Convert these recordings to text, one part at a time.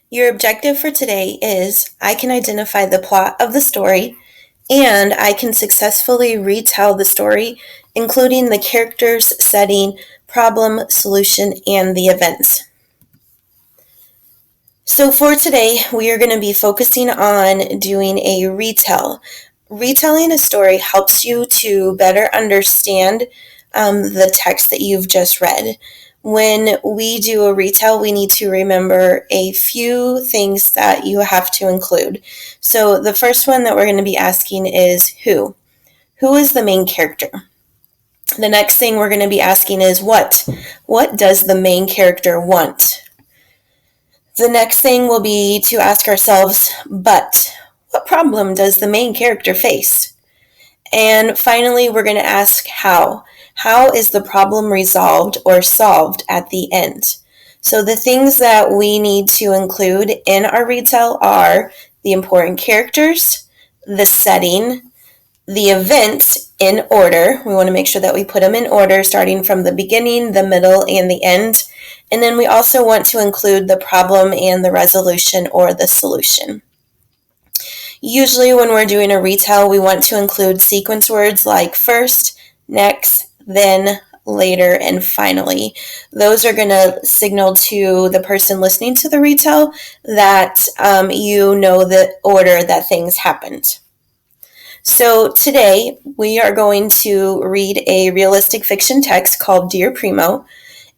Your objective for today is I can identify the plot of the story and I can successfully retell the story, including the characters, setting, problem, solution, and the events. So for today, we are going to be focusing on doing a retell. Retelling a story helps you to better understand the text that you've just read. When we do a retell, we need to remember a few things that you have to include. So the first one that we're going to be asking is who? Who is the main character? The next thing we're going to be asking is what? What does the main character want? The next thing will be to ask ourselves, but what problem does the main character face? And finally, we're going to ask how. How is the problem resolved or solved at the end? So the things that we need to include in our retell are the important characters, the setting, the event in order. We want to make sure that we put them in order, starting from the beginning, the middle, and the end. And then we also want to include the problem and the resolution or the solution. Usually when we're doing a retell, we want to include sequence words like first, next, then, later, and finally. Those are going to signal to the person listening to the retell that you know the order that things happened. So today we are going to read a realistic fiction text called Dear Primo.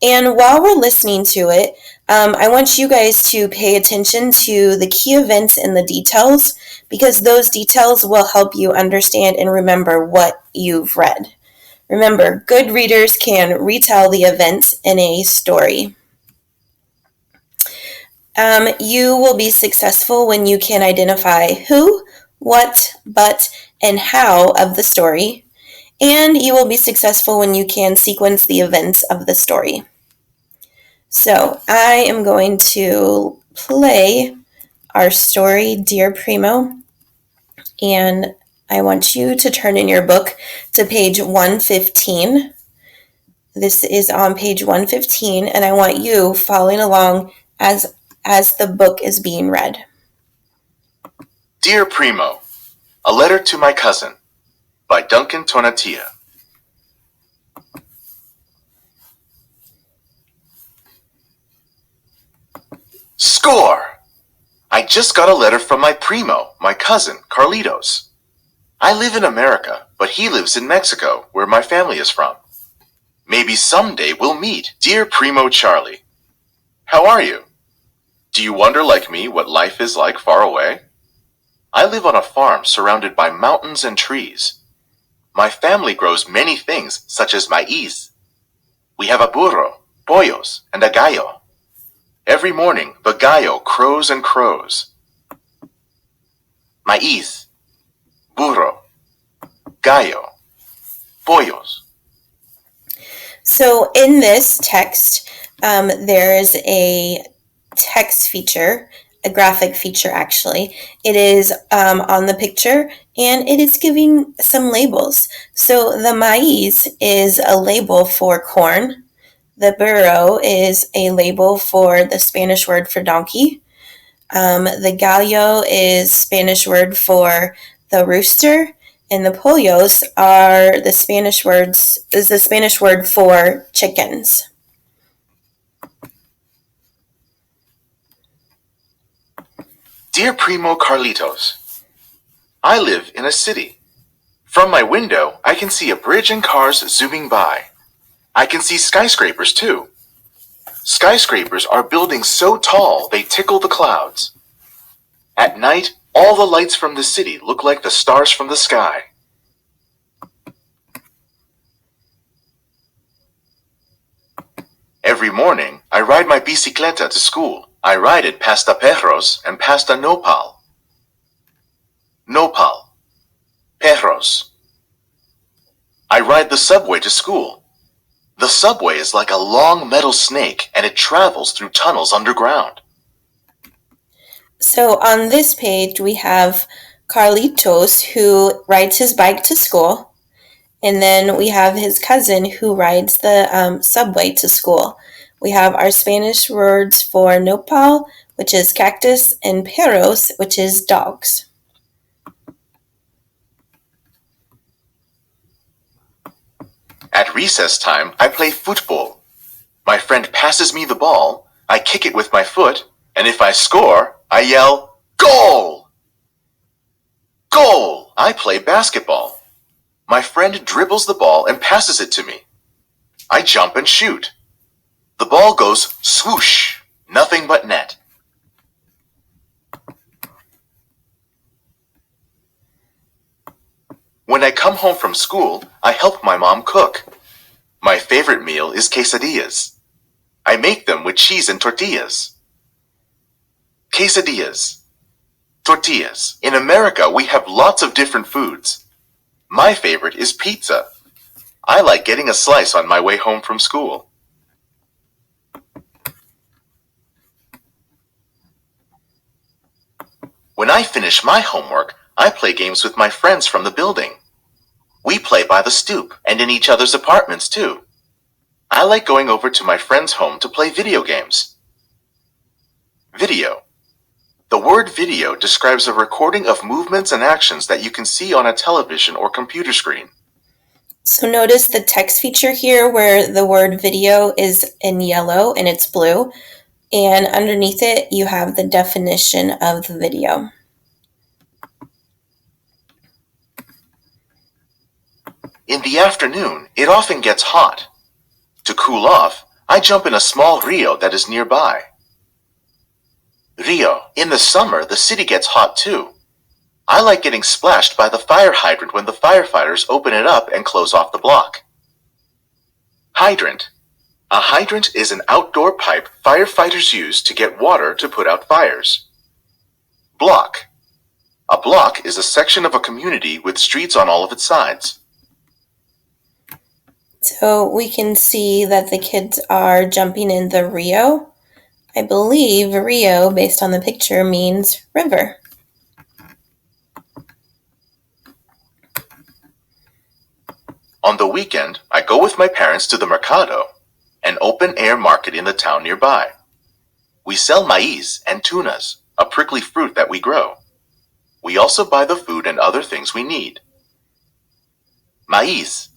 And while we're listening to it, I want you guys to pay attention to the key events and the details because those details will help you understand and remember what you've read. Remember, good readers can retell the events in a story. You will be successful when you can identify who, what, but, and how of the story, and you will be successful when you can sequence the events of the story. So I am going to play our story, Dear Primo, and I want you to turn in your book to page 115. This is on page 115, and I want you following along as the book is being read. Dear Primo, A Letter to My Cousin by Duncan Tonatia. Score! I just got a letter from my primo, my cousin, Carlitos. I live in America, but he lives in Mexico, where my family is from. Maybe someday we'll meet, dear Primo Charlie. How are you? Do you wonder like me what life is like far away? I live on a farm surrounded by mountains and trees. My family grows many things such as maíz. We have a burro, pollos, and a gallo. Every morning the gallo crows and crows. Maíz, burro, gallo, pollos. So in this text, there is a text feature, a graphic feature actually. It is on the picture and it is giving some labels. So the maíz is a label for corn. The burro is a label for the Spanish word for donkey. The gallo is Spanish word for the rooster. And the pollos are the Spanish word for chickens. Dear Primo Carlitos, I live in a city. From my window, I can see a bridge and cars zooming by. I can see skyscrapers too. Skyscrapers are buildings so tall they tickle the clouds. At night, all the lights from the city look like the stars from the sky. Every morning, I ride my bicicleta to school. I ride it past the perros and past a nopal. Nopal. Perros. I ride the subway to school. The subway is like a long metal snake and it travels through tunnels underground. So on this page, we have Carlitos, who rides his bike to school. And then we have his cousin who rides the subway to school. We have our Spanish words for nopal, which is cactus, and perros, which is dogs. At recess time, I play football. My friend passes me the ball, I kick it with my foot, and if I score, I yell, "Goal! Goal!" I play basketball. My friend dribbles the ball and passes it to me. I jump and shoot. The ball goes swoosh, nothing but net. When I come home from school, I help my mom cook. My favorite meal is quesadillas. I make them with cheese and tortillas. Quesadillas. Tortillas. In America, we have lots of different foods. My favorite is pizza. I like getting a slice on my way home from school. When I finish my homework, I play games with my friends from the building. We play by the stoop and in each other's apartments too. I like going over to my friend's home to play video games. Video. The word video describes a recording of movements and actions that you can see on a television or computer screen. So notice the text feature here where the word video is in yellow and it's blue, and underneath it you have the definition of the video. In the afternoon, it often gets hot. To cool off, I jump in a small rio that is nearby. Rio. In the summer, the city gets hot too. I like getting splashed by the fire hydrant when the firefighters open it up and close off the block. Hydrant. A hydrant is an outdoor pipe firefighters use to get water to put out fires. Block. A block is a section of a community with streets on all of its sides. So we can see that the kids are jumping in the rio. I believe rio, based on the picture, means river. On the weekend, I go with my parents to the mercado, an open-air market in the town nearby. We sell maíz and tunas, a prickly fruit that we grow. We also buy the food and other things we need. Maíz.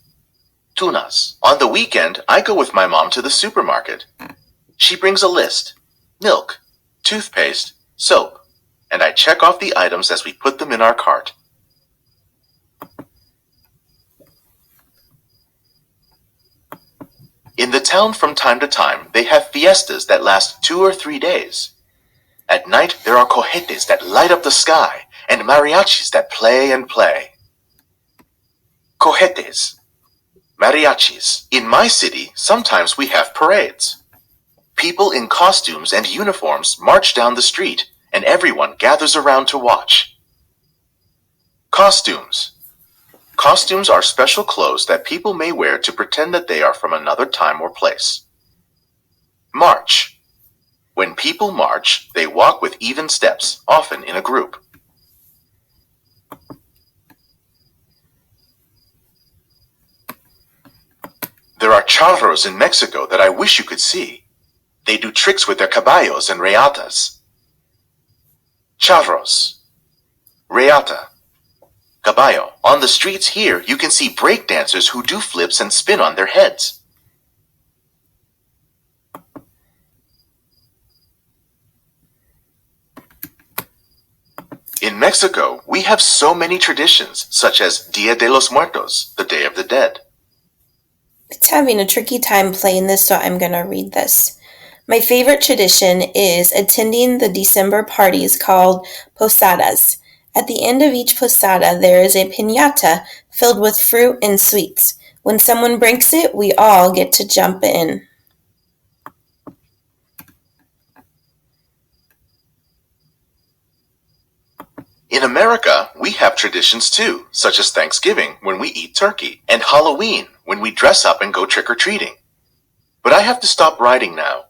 Tunas. On the weekend, I go with my mom to the supermarket. She brings a list: milk, toothpaste, soap, and I check off the items as we put them in our cart. In the town from time to time, they have fiestas that last 2 or 3 days. At night, there are cohetes that light up the sky and mariachis that play and play. Cohetes. Mariachis. In my city, sometimes we have parades. People in costumes and uniforms march down the street, and everyone gathers around to watch. Costumes. Costumes are special clothes that people may wear to pretend that they are from another time or place. March. When people march, they walk with even steps, often in a group. There are charros in Mexico that I wish you could see. They do tricks with their caballos and reatas. Charros. Reata. Caballo. On the streets here, you can see break dancers who do flips and spin on their heads. In Mexico, we have so many traditions, such as Dia de los Muertos, the Day of the Dead. It's having a tricky time playing this, so I'm going to read this. My favorite tradition is attending the December parties called posadas. At the end of each posada, there is a piñata filled with fruit and sweets. When someone breaks it, we all get to jump in. In America, we have traditions too, such as Thanksgiving, when we eat turkey, and Halloween, when we dress up and go trick-or-treating. But I have to stop writing now.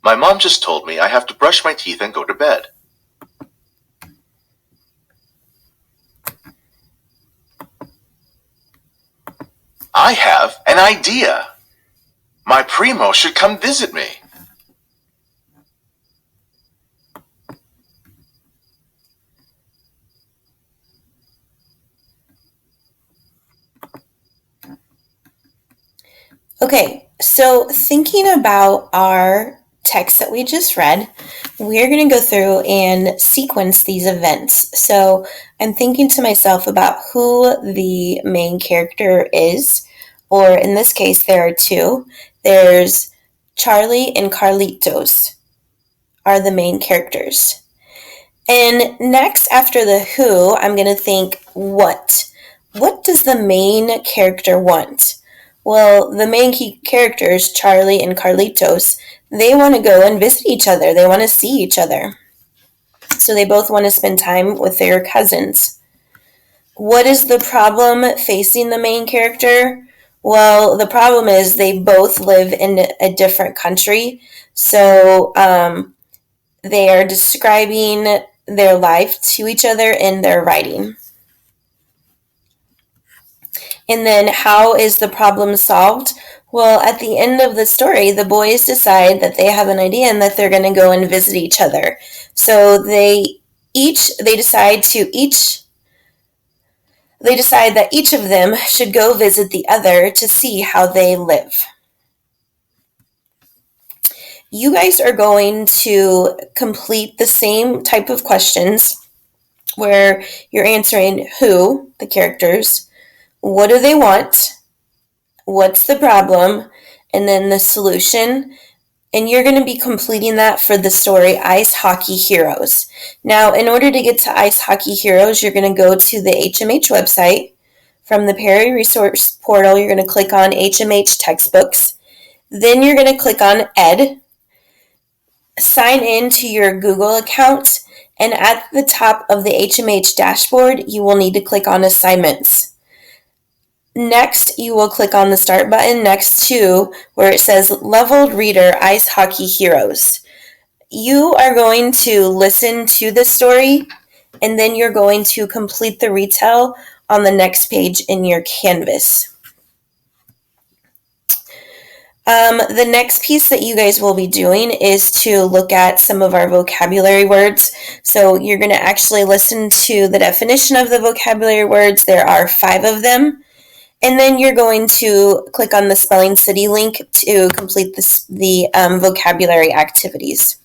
My mom just told me I have to brush my teeth and go to bed. I have an idea. My primo should come visit me. Okay, so thinking about our text that we just read, we're going to go through and sequence these events. So I'm thinking to myself about who the main character is, or in this case, there are two. There's Charlie and Carlitos are the main characters. And next, after the who, I'm going to think what. What does the main character want? Well, the main key characters, Charlie and Carlitos, they want to go and visit each other. They want to see each other. So they both want to spend time with their cousins. What is the problem facing the main character? Well, the problem is they both live in a different country. So they are describing their life to each other in their writing. And then how is the problem solved? Well, at the end of the story, the boys decide that they have an idea and that they're going to go and visit each other. So they decide that each of them should go visit the other to see how they live. You guys are going to complete the same type of questions where you're answering who, the characters, what do they want, what's the problem, and then the solution. And you're going to be completing that for the story Ice Hockey Heroes. Now, in order to get to Ice Hockey Heroes, you're going to go to the HMH website. From the Perry Resource Portal, you're going to click on HMH Textbooks. Then you're going to click on Ed. Sign in to your Google account. And at the top of the HMH dashboard, you will need to click on Assignments. Next, you will click on the Start button next to where it says Leveled Reader Ice Hockey Heroes. You are going to listen to the story, and then you're going to complete the retell on the next page in your Canvas. The next piece that you guys will be doing is to look at some of our vocabulary words. So you're going to actually listen to the definition of the vocabulary words. There are 5 of them. And then you're going to click on the Spelling City link to complete the vocabulary activities.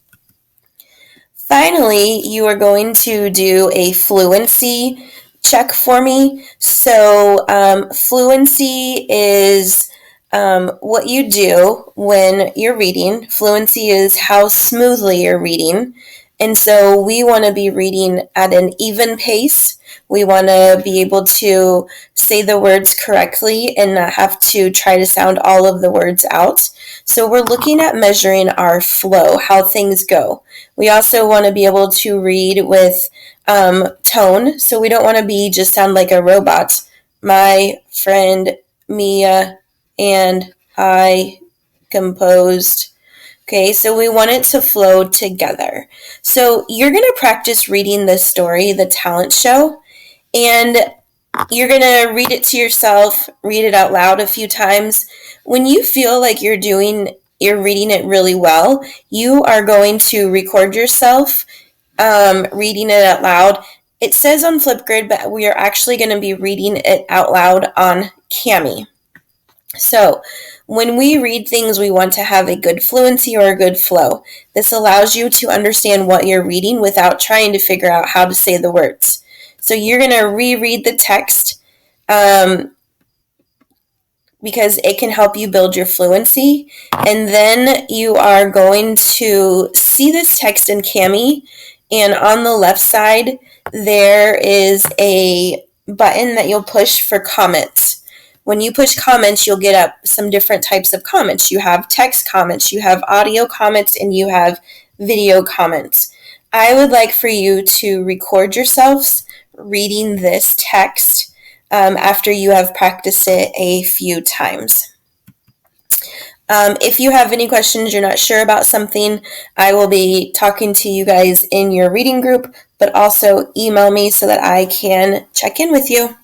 Finally, you are going to do a fluency check for me. So fluency is what you do when you're reading. Fluency is how smoothly you're reading. And so we want to be reading at an even pace. We want to be able to say the words correctly and not have to try to sound all of the words out. So we're looking at measuring our flow, how things go. We also want to be able to read with tone. So we don't want to be just sound like a robot. My friend Mia and I composed. Okay, so we want it to flow together. So you're going to practice reading this story, The Talent Show, and you're going to read it to yourself, read it out loud a few times. When you feel like you're reading it really well, you are going to record yourself reading it out loud. It says on Flipgrid, but we are actually going to be reading it out loud on Cami. So when we read things, we want to have a good fluency or a good flow. This allows you to understand what you're reading without trying to figure out how to say the words. So you're going to reread the text because it can help you build your fluency. And then you are going to see this text in Cami, and on the left side, there is a button that you'll push for comments. When you push comments, you'll get up some different types of comments. You have text comments, you have audio comments, and you have video comments. I would like for you to record yourselves reading this text after you have practiced it a few times. If you have any questions, you're not sure about something, I will be talking to you guys in your reading group, but also email me so that I can check in with you.